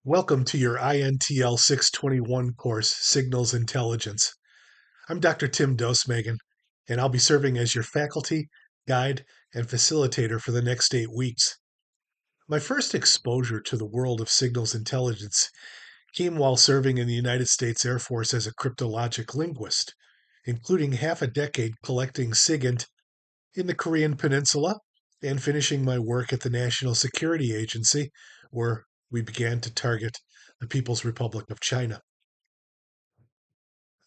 Welcome to your INTL621 course, Signals Intelligence. I'm Dr. Tim Dosemagen, and I'll be serving as your faculty, guide, and facilitator for the next 8 weeks. My first exposure to the world of signals intelligence came while serving in the United States Air Force as a cryptologic linguist, including half a decade collecting SIGINT in the Korean Peninsula and finishing my work at the National Security Agency, where we began to target the People's Republic of China.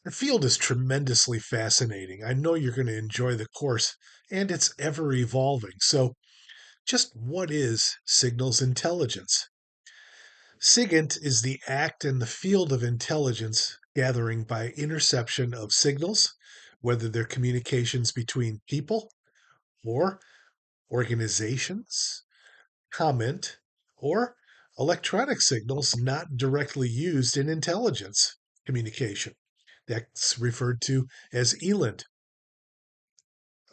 The field is tremendously fascinating. I know you're going to enjoy the course, and it's ever evolving. So, just what is signals intelligence? SIGINT is the act and the field of intelligence gathering by interception of signals, whether they're communications between people or organizations, comment, or electronic signals not directly used in intelligence communication. That's referred to as ELINT.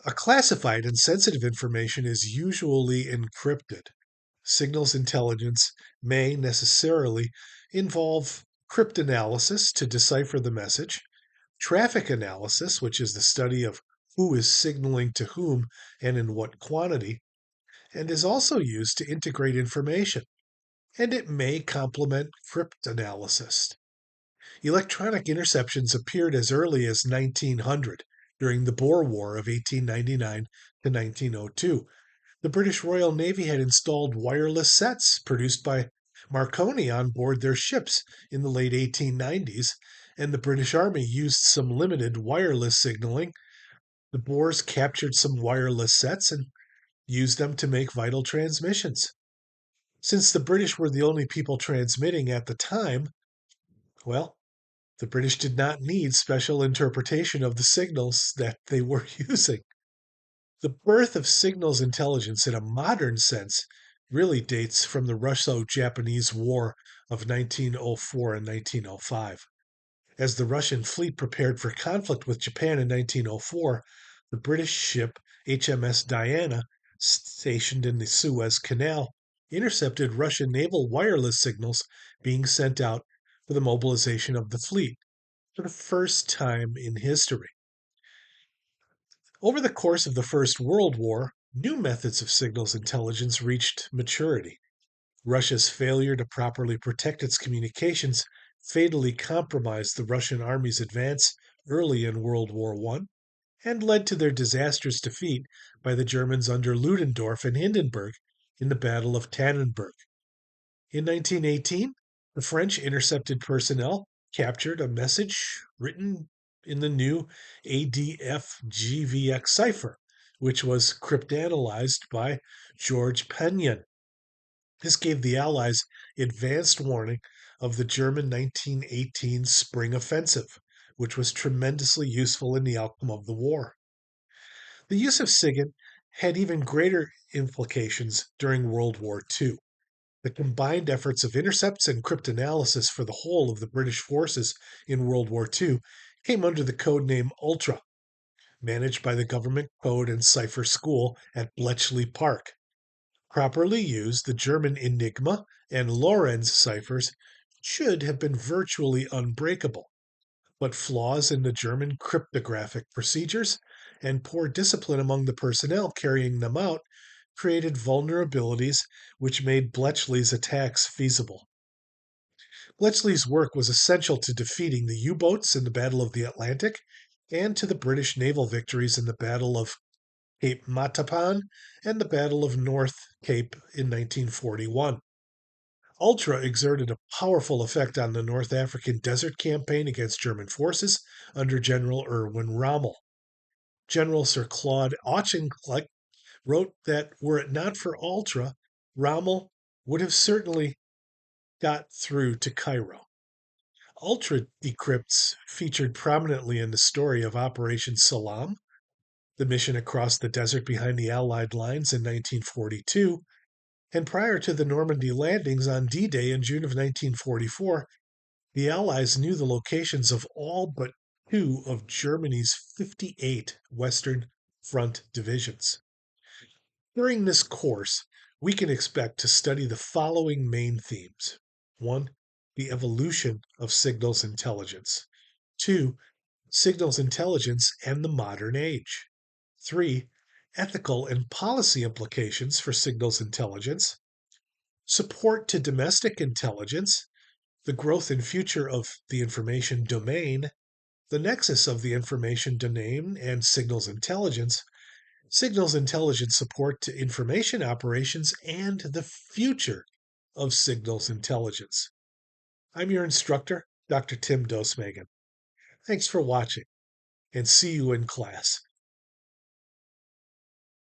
A classified and sensitive information is usually encrypted. Signals intelligence may necessarily involve cryptanalysis to decipher the message, traffic analysis, which is the study of who is signaling to whom and in what quantity, and is also used to integrate information, and it may complement cryptanalysis. Electronic interceptions appeared as early as 1900 during the Boer War of 1899 to 1902. The British Royal Navy had installed wireless sets produced by Marconi on board their ships in the late 1890s, and the British Army used some limited wireless signaling. The Boers captured some wireless sets and used them to make vital transmissions. Since the British were the only people transmitting at the time, well, the British did not need special interpretation of the signals that they were using. The birth of signals intelligence in a modern sense really dates from the Russo Japanese War of 1904 and 1905. As the Russian fleet prepared for conflict with Japan in 1904, the British ship HMS Diana, stationed in the Suez Canal, intercepted Russian naval wireless signals being sent out for the mobilization of the fleet for the first time in history. Over the course of the First World War, new methods of signals intelligence reached maturity. Russia's failure to properly protect its communications fatally compromised the Russian army's advance early in World War I and led to their disastrous defeat by the Germans under Ludendorff and Hindenburg in the Battle of Tannenberg. In 1918, the French intercepted personnel captured a message written in the new ADF-GVX cipher, which was cryptanalyzed by George Penyon. This gave the Allies advanced warning of the German 1918 spring offensive, which was tremendously useful in the outcome of the war. The use of SIGINT had even greater implications during World War II. The combined efforts of intercepts and cryptanalysis for the whole of the British forces in World War II came under the code name Ultra, managed by the Government Code and Cipher School at Bletchley Park. Properly used, the German Enigma and Lorenz ciphers should have been virtually unbreakable, but flaws in the German cryptographic procedures and poor discipline among the personnel carrying them out created vulnerabilities which made Bletchley's attacks feasible. Bletchley's work was essential to defeating the U-boats in the Battle of the Atlantic and to the British naval victories in the Battle of Cape Matapan and the Battle of North Cape in 1941. Ultra exerted a powerful effect on the North African Desert Campaign against German forces under General Erwin Rommel. General Sir Claude Auchinleck wrote that were it not for Ultra, Rommel would have certainly got through to Cairo. Ultra decrypts featured prominently in the story of Operation Salam, the mission across the desert behind the Allied lines in 1942, and prior to the Normandy landings on D-Day in June of 1944, the Allies knew the locations of all but two of Germany's 58 Western Front divisions. During this course, we can expect to study the following main themes. 1. The evolution of signals intelligence. 2. Signals intelligence and the modern age. 3. Ethical and policy implications for signals intelligence. Support to domestic intelligence, the growth and future of the information domain, the nexus of the information domain and signals intelligence support to information operations, and the future of signals intelligence. I'm your instructor, Dr. Tim Dosemagen. Thanks for watching, and see you in class.